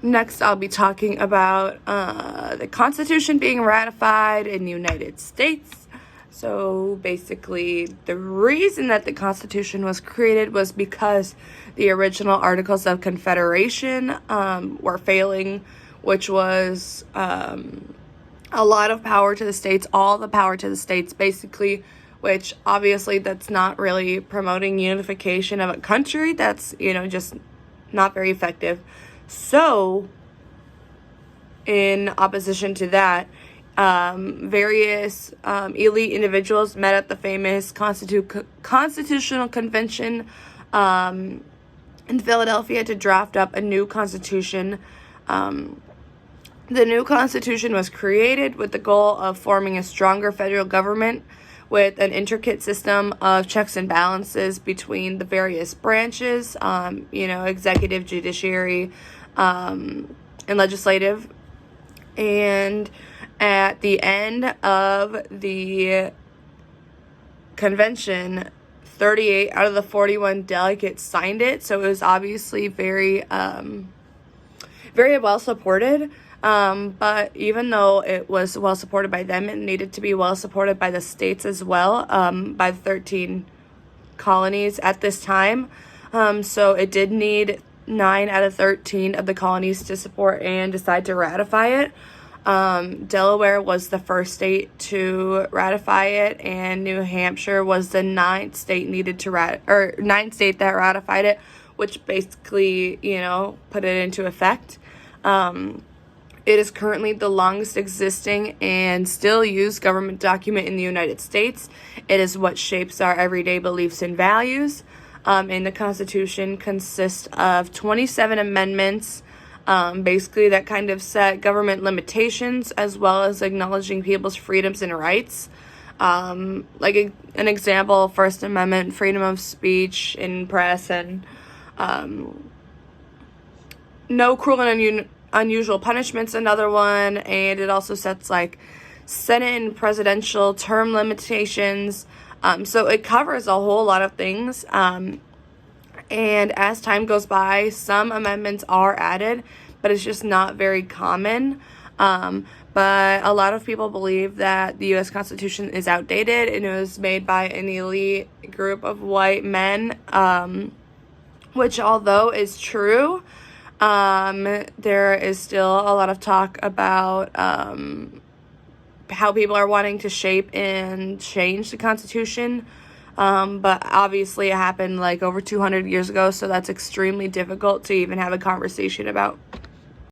Next, I'll be talking about the Constitution being ratified in the United States. So basically, the reason that the Constitution was created was because the original Articles of Confederation were failing, which was a lot of power to the states, all the power to the states, basically, which obviously that's not really promoting unification of a country. That's, just not very effective. So, in opposition to that, various elite individuals met at the famous Constitutional Convention in Philadelphia to draft up a new constitution. The new constitution was created with the goal of forming a stronger federal government with an intricate system of checks and balances between the various branches, executive, judiciary, and legislative. And at the end of the convention, 38 out of the 41 delegates signed it. So it was obviously very well supported. But even though it was well supported by them, it needed to be well supported by the states as well, by the 13 colonies at this time. So it did need 9 out of 13 of the colonies to support and decide to ratify it. Delaware was the first state to ratify it, and New Hampshire was the ninth state ninth state that ratified it, which basically, put it into effect. It is currently the longest existing and still used government document in the United States. It is what shapes our everyday beliefs and values. And the Constitution consists of 27 amendments, basically that kind of set government limitations as well as acknowledging people's freedoms and rights. Like an example, First Amendment, freedom of speech in press, and no cruel and unusual punishments, another one. And it also sets like Senate and presidential term limitations. So it covers a whole lot of things. And as time goes by, some amendments are added, but it's just not very common. But a lot of people believe that the U.S. Constitution is outdated and it was made by an elite group of white men, which, although is true, there is still a lot of talk about how people are wanting to shape and change the Constitution. But obviously it happened like over 200 years ago, so that's extremely difficult to even have a conversation about.